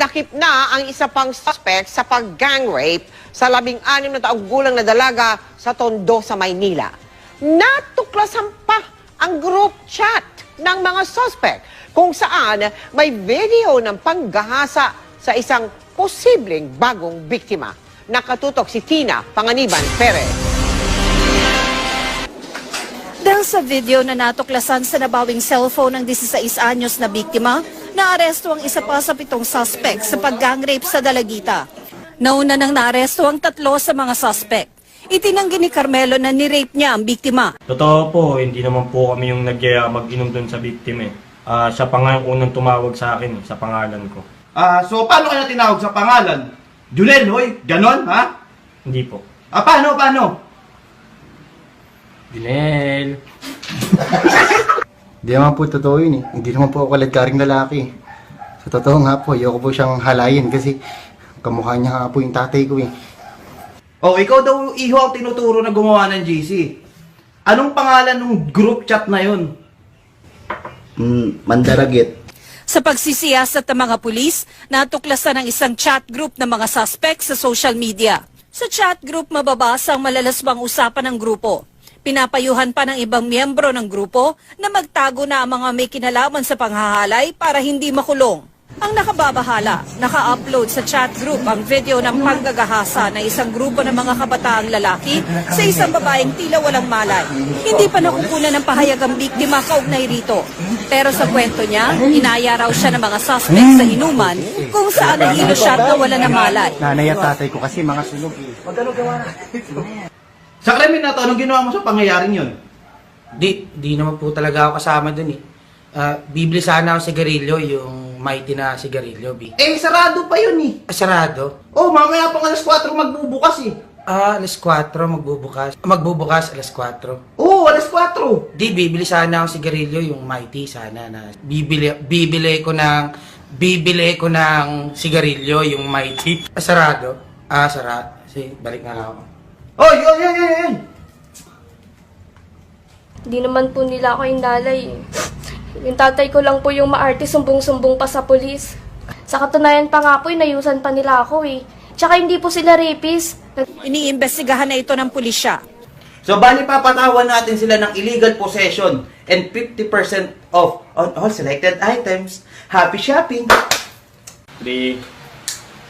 Nadakip na ang isa pang suspect sa pag-gang rape sa 16 na taong gulang na dalaga sa Tondo sa Maynila. Natuklasan pa ang group chat ng mga suspect kung saan may video ng panggahasa sa isang posibleng bagong biktima. Nakatutok si Tina Panganiban Perez. Dahil sa video na natuklasan sa nabawing cellphone ng 16 anyos na biktima, naaresto ang isa pa sa 7 suspect sa pag-gang rape sa Dalagita. Nauna nang naaresto ang 3 sa mga suspect. Itinanggi ni Carmelo na ni-rape niya ang biktima. Totoo po, hindi naman po kami yung nagyaya mag-inom doon sa biktima. Siya pa nga yung unang tumawag sa akin sa pangalan ko. So paano kaya tinawag sa pangalan? Junel, hoy? Ganon, ha? Hindi po. Paano? Junel. Hindi naman po totoo yun eh. Hindi naman po ako kaladkaring lalaki. Sa totoo nga po, ayoko po siyang halayin kasi kamukha niya nga po yung tatay ko eh. Oh, ikaw daw iho ang tinuturo na gumawa ng GC. Anong pangalan ng group chat na yun? Mandaragit. Sa pagsisiyasat ng mga pulis, natuklasan ang isang chat group ng mga suspect sa social media. Sa chat group, mababasa ang malalaswang usapan ng grupo. Pinapayuhan pa ng ibang miyembro ng grupo na magtago na ang mga may kinalaman sa panghahalay para hindi makulong. Ang nakababahala, naka-upload sa chat group ang video ng panggagahasa ng isang grupo ng mga kabataang lalaki sa isang babaeng tila walang malay. Hindi pa nakukunan ng pahayag ang biktima kaugnay rito. Pero sa kwento niya, inaya raw siya ng mga suspect sa inuman kung saan nahilo siya at nawala ng malay. Nanay at tatay ko kasi mga sunog eh. Sa krimen na to, anong ginawa mo sa pangyayaring yun? Di naman po talaga ako kasama dun eh. Bibili sana ako sigarilyo, yung mighty na sigarilyo, B. Sarado pa yun eh. Sarado? Oh, mamaya pang alas 4 magbubukas eh. Alas 4 magbubukas. Magbubukas alas 4. Oh, alas 4. Di, bibili sana ako sigarilyo, yung mighty sana na bibili ko ng sigarilyo, yung mighty. Sarado? Sarado. Sige, balik na ako. Oh, yun. Hindi naman po nila ako inalay. Yung tatay ko lang po yung maarte, sumbong-sumbong pa sa pulis. Sa katunayan pa nga po, inayusan pa nila ako eh. Tsaka hindi po sila rapist. Iniimbestigahan na ito ng pulisya. So, bali papatawan natin sila ng illegal possession and 50% off on all selected items. Happy shopping! 3,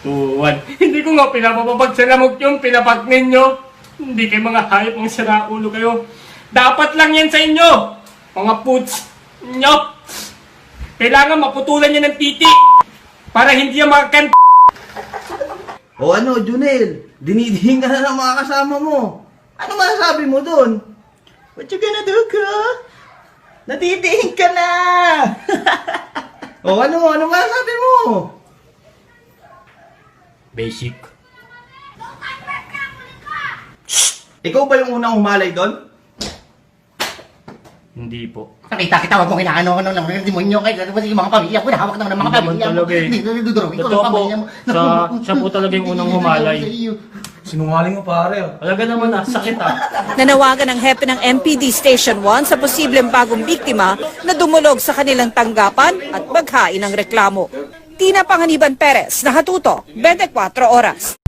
2, 1. Hindi ko nga pinapapapag sa lamok yung pinapag ninyo. Hindi kayo mga hayop ang siraulo kayo. Dapat lang yan sa inyo. Mga puts nyo. Kailangan maputulan nyo ng titi. Para hindi yan makakant. O ano, Junel? Dinidihing ka na ng mga kasama mo. Ano masasabi mo dun? What you gonna do, ka? Natitihing ka na! O ano masasabi mo? Basic. Ikaw ba yung unang humalay doon? Hindi po. Nakita kita, wag mo kinaano ko ng demonyo kayo. Kasi yung mga pamilya ko, nahawak ng mga Hindi pamilya naman mo. talaga eh. Hindi, dudurugin ko Totoo ng po. pamilya mo. Siya po talaga yung unang humalay. Sinungaling mo pare. Talaga naman sakit Nanawagan ng hepe ng MPD Station 1 sa posibleng bagong biktima na dumulog sa kanilang tanggapan at maghain ng reklamo. Tina Panganiban Perez, nakatutok, 24 oras.